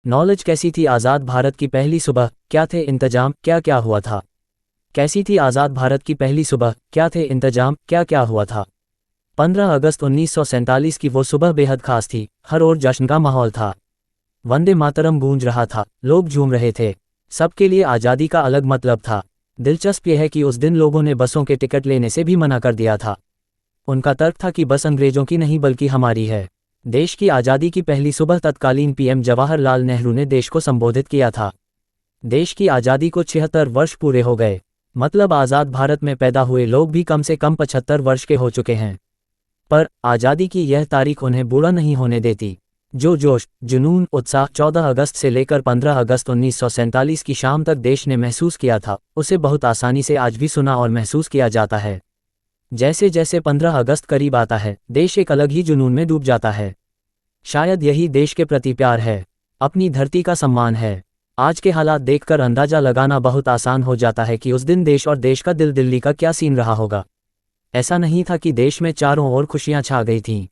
Knowledge कैसी थी आज़ाद भारत की पहली सुबह, क्या थे इंतजाम, क्या क्या हुआ था। कैसी थी आज़ाद भारत की पहली सुबह, क्या थे इंतजाम, क्या क्या हुआ था। 15 अगस्त 1947 की वो सुबह बेहद खास थी। हर ओर जश्न का माहौल था। वंदे मातरम गूंज रहा था, लोग झूम रहे थे। सबके लिए आज़ादी का अलग मतलब था। दिलचस्प यह है कि उस दिन लोगों ने बसों के टिकट लेने से भी मना कर दिया था। उनका तर्क था कि बस अंग्रेजों की नहीं बल्कि हमारी है। देश की आज़ादी की पहली सुबह तत्कालीन पीएम जवाहरलाल नेहरू ने देश को संबोधित किया था। देश की आज़ादी को 76 वर्ष पूरे हो गए। मतलब आज़ाद भारत में पैदा हुए लोग भी कम से कम 75 वर्ष के हो चुके हैं। पर आज़ादी की यह तारीख उन्हें बूढ़ा नहीं होने देती। जो जोश, जुनून, उत्साह 14 अगस्त से लेकर 15 अगस्त 1947 की शाम तक देश ने महसूस किया था, उसे बहुत आसानी से आज भी सुना और महसूस किया जाता है। जैसे जैसे 15 अगस्त करीब आता है, देश एक अलग ही जुनून में डूब जाता है। शायद यही देश के प्रति प्यार है, अपनी धरती का सम्मान है। आज के हालात देखकर अंदाजा लगाना बहुत आसान हो जाता है कि उस दिन देश और देश का दिल दिल्ली का क्या सीन रहा होगा। ऐसा नहीं था कि देश में चारों ओर खुशियां छा गई थीं।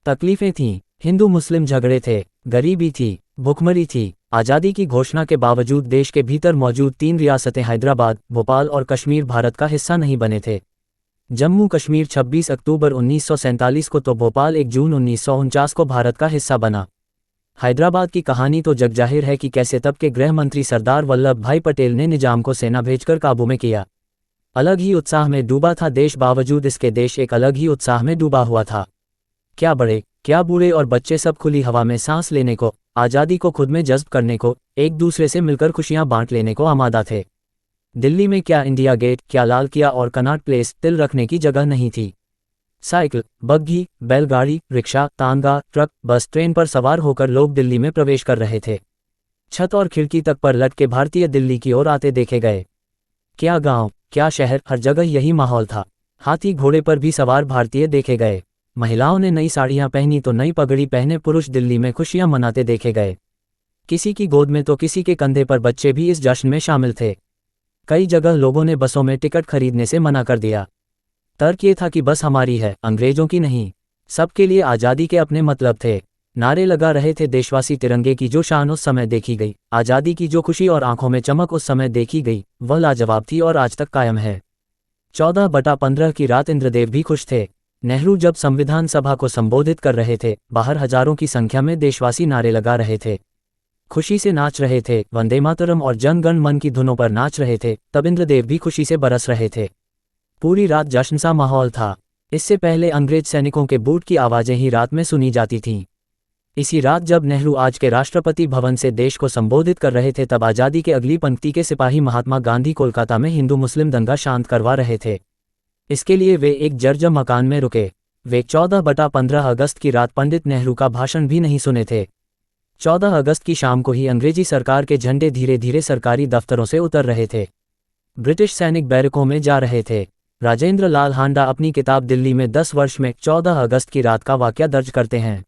तकलीफें थीं, हिंदू मुस्लिम झगड़े थे, गरीबी थी, भुखमरी थी। आज़ादी की घोषणा के बावजूद देश के भीतर मौजूद 3 रियासतें हैदराबाद, भोपाल और कश्मीर भारत का हिस्सा नहीं बने थे। जम्मू कश्मीर 26 अक्टूबर 1947 को तो भोपाल 1 जून 1949 को भारत का हिस्सा बना। हैदराबाद की कहानी तो जगजाहिर है कि कैसे तब के गृह मंत्री सरदार वल्लभ भाई पटेल ने निजाम को सेना भेजकर काबू में किया। अलग ही उत्साह में डूबा था देश, बावजूद इसके देश एक अलग ही उत्साह में डूबा हुआ था। क्या बड़े, क्या बूढ़े और बच्चे सब खुली हवा में सांस लेने को, आज़ादी को खुद में जज्ब करने को, एक दूसरे से मिलकर खुशियां बांट लेने को आमादा थे। दिल्ली में क्या इंडिया गेट, क्या लाल किला और कनॉट प्लेस, तिल रखने की जगह नहीं थी। साइकिल, बग्घी, बैलगाड़ी, रिक्शा, तांगा, ट्रक, बस, ट्रेन पर सवार होकर लोग दिल्ली में प्रवेश कर रहे थे। छत और खिड़की तक पर लटके भारतीय दिल्ली की ओर आते देखे गए। क्या गांव, क्या शहर, हर जगह यही माहौल था। हाथी घोड़े पर भी सवार भारतीय देखे गए। महिलाओं ने नई साड़ियां पहनी तो नई पगड़ी पहने पुरुष दिल्ली में खुशियां मनाते देखे गए। किसी की गोद में तो किसी के कंधे पर बच्चे भी इस जश्न में शामिल थे। कई जगह लोगों ने बसों में टिकट खरीदने से मना कर दिया। तर्क ये था कि बस हमारी है, अंग्रेजों की नहीं। सबके लिए आज़ादी के अपने मतलब थे। नारे लगा रहे थे देशवासी। तिरंगे की जो शान उस समय देखी गई, आज़ादी की जो खुशी और आंखों में चमक उस समय देखी गई, वह लाजवाब थी और आज तक कायम है। 14/15 की रात इंद्रदेव भी खुश थे। नेहरू जब संविधान सभा को संबोधित कर रहे थे, बाहर हजारों की संख्या में देशवासी नारे लगा रहे थे, खुशी से नाच रहे थे, वंदे मातरम और जन गण मन की धुनों पर नाच रहे थे। तब इंद्रदेव भी खुशी से बरस रहे थे। पूरी रात जश्न सा माहौल था। इससे पहले अंग्रेज सैनिकों के बूट की आवाज़ें ही रात में सुनी जाती थीं। इसी रात जब नेहरू आज के राष्ट्रपति भवन से देश को संबोधित कर रहे थे, तब आज़ादी के अगली पंक्ति के सिपाही महात्मा गांधी कोलकाता में हिंदू मुस्लिम दंगा शांत करवा रहे थे। इसके लिए वे एक जर्जर मकान में रुके। वे 14/15 अगस्त की रात पंडित नेहरू का भाषण भी नहीं सुने थे। 14 अगस्त की शाम को ही अंग्रेजी सरकार के झंडे धीरे धीरे सरकारी दफ्तरों से उतर रहे थे। ब्रिटिश सैनिक बैरकों में जा रहे थे। राजेंद्र लाल हांडा अपनी किताब दिल्ली में 10 वर्ष में 14 अगस्त की रात का वाकया दर्ज करते हैं।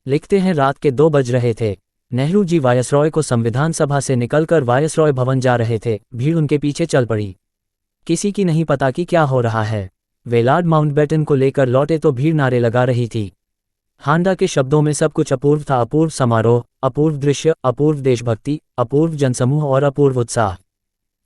लिखते हैं, रात के 2 बज रहे थे। नेहरू जी वायसरॉय को संविधान सभा से निकलकर वायसरॉय भवन जा रहे थे। भीड़ उनके पीछे चल पड़ी। किसी की नहीं पता कि क्या हो रहा है। वे लॉर्ड माउंटबेटन को लेकर लौटे तो भीड़ नारे लगा रही थी। हांडा के शब्दों में सब कुछ अपूर्व था। अपूर्व समारोह, अपूर्व दृश्य, अपूर्व देशभक्ति, अपूर्व जनसमूह और अपूर्व उत्साह।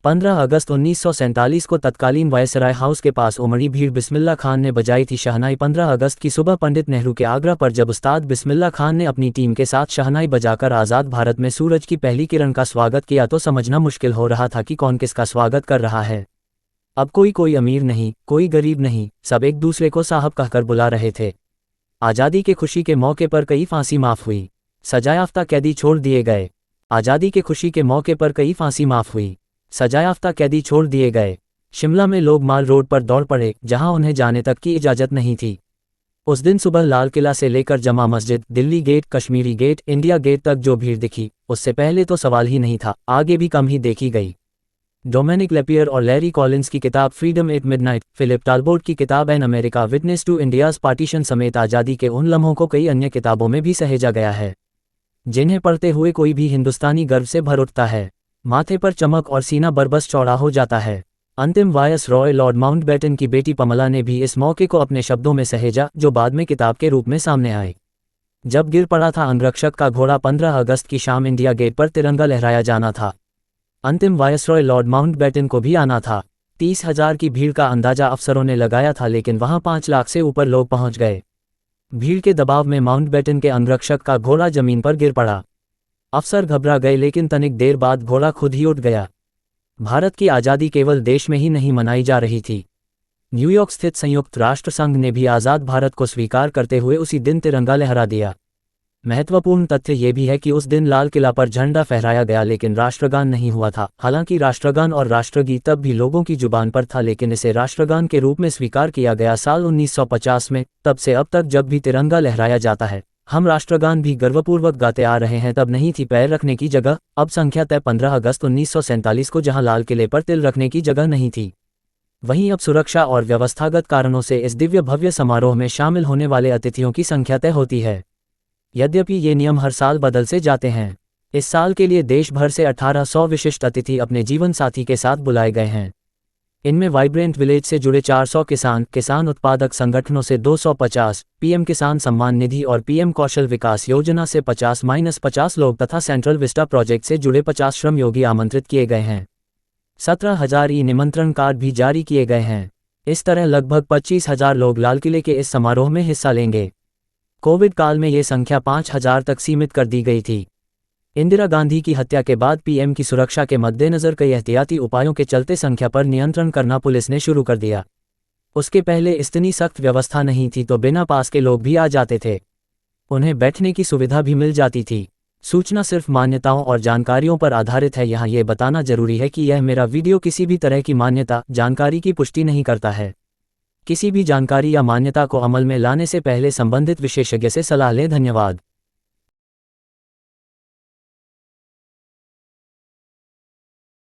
15 अगस्त 1947 को तत्कालीन वायसराय हाउस के पास उमड़ी भीड़। बिस्मिल्लाह खान ने बजाई थी शहनाई। 15 अगस्त की सुबह पंडित नेहरू के आग्रह पर जब उस्ताद बिस्मिल्लाह खान ने अपनी टीम के साथ शहनाई बजाकर आज़ाद भारत में सूरज की पहली किरण का स्वागत किया तो समझना मुश्किल हो रहा था कि कौन किसका स्वागत कर रहा है। अब कोई अमीर नहीं, कोई गरीब नहीं, सब एक दूसरे को साहब कहकर बुला रहे थे। आज़ादी के खुशी के मौके पर कई फांसी माफ़ हुई। सजायाफ्ता कैदी छोड़ दिए गए। आज़ादी के खुशी के मौके पर कई फांसी माफ़ हुई। सजायाफ्ता कैदी छोड़ दिए गए। शिमला में लोग माल रोड पर दौड़ पड़े, जहां उन्हें जाने तक की इजाज़त नहीं थी। उस दिन सुबह लाल किला से लेकर Jama Masjid, Delhi Gate, Kashmiri Gate, India Gate तक जो भीड़ दिखी, उससे पहले तो सवाल ही नहीं था, आगे भी कम ही देखी गई। डोमिनिक लेपियर और लैरी कॉलिंस की किताब Freedom at Midnight, Phillips Talbot की किताब an America witness to India's partition समेत आज़ादी के उन लम्हों को कई अन्य किताबों में भी सहेजा गया है, जिन्हें पढ़ते हुए कोई भी हिंदुस्तानी गर्व से भर उठता है। माथे पर चमक और सीना बरबस चौड़ा हो जाता है। अंतिम वायसरॉय लॉर्ड माउंटबेटन की बेटी पमला ने भी इस मौके को अपने शब्दों में सहेजा, जो बाद में किताब के रूप में सामने आए। जब गिर पड़ा था अंगरक्षक का घोड़ा। 15 अगस्त की शाम इंडिया गेट पर तिरंगा लहराया जाना था। अंतिम वायसरॉय लॉर्ड माउंटबेटन को भी आना था। 30,000 की भीड़ का अंदाजा अफसरों ने लगाया था, लेकिन वहां 5 लाख से ऊपर लोग पहुंच गए। भीड़ के दबाव में माउंटबेटन के अंगरक्षक का घोड़ा जमीन पर गिर पड़ा। अफसर घबरा गए, लेकिन तनिक देर बाद घोड़ा खुद ही उठ गया। भारत की आज़ादी केवल देश में ही नहीं मनाई जा रही थी। न्यूयॉर्क स्थित संयुक्त राष्ट्र संघ ने भी आज़ाद भारत को स्वीकार करते हुए उसी दिन तिरंगा लहरा दिया। महत्वपूर्ण तथ्य ये भी है कि उस दिन लाल किला पर झंडा फहराया गया, लेकिन राष्ट्रगान नहीं हुआ था। हालांकि राष्ट्रगान और राष्ट्रगीत तब भी लोगों की जुबान पर था, लेकिन इसे राष्ट्रगान के रूप में स्वीकार किया गया साल 1950 में। तब से अब तक जब भी तिरंगा लहराया जाता है, हम राष्ट्रगान भी गर्वपूर्वक गाते आ रहे हैं। तब नहीं थी पैर रखने की जगह, अब संख्या तय 15 अगस्त 1947 को, जहां लाल किले पर तिल रखने की जगह नहीं थी। वहीं अब सुरक्षा और व्यवस्थागत कारणों से इस दिव्य भव्य समारोह में शामिल होने वाले अतिथियों की संख्या तय होती है। यद्यपि ये नियम हर साल बदल से जाते हैं। इस साल के लिए देश भर से 1800 विशिष्ट अतिथि अपने जीवन साथी के साथ बुलाए गए हैं। इनमें वाइब्रेंट विलेज से जुड़े 400 किसान उत्पादक संगठनों से 250, पीएम किसान सम्मान निधि और पीएम कौशल विकास योजना से 50-50 लोग तथा सेंट्रल विस्टा प्रोजेक्ट से जुड़े 50 श्रमयोगी आमंत्रित किए गए हैं। 17,000 निमंत्रण कार्ड भी जारी किए गए हैं। इस तरह लगभग 25,000 लोग लाल किले के इस समारोह में हिस्सा लेंगे। कोविड काल में ये संख्या 5,000 तक सीमित कर दी गई थी। इंदिरा गांधी की हत्या के बाद पीएम की सुरक्षा के मद्देनज़र कई एहतियाती उपायों के चलते संख्या पर नियंत्रण करना पुलिस ने शुरू कर दिया। उसके पहले इतनी सख्त व्यवस्था नहीं थी, तो बिना पास के लोग भी आ जाते थे। उन्हें बैठने की सुविधा भी मिल जाती थी। सूचना सिर्फ मान्यताओं और जानकारियों पर आधारित है। यहाँ ये बताना जरूरी है कि यह मेरा वीडियो किसी भी तरह की मान्यता जानकारी की पुष्टि नहीं करता है। किसी भी जानकारी या मान्यता को अमल में लाने से पहले संबंधित विशेषज्ञ से सलाह लें। धन्यवाद।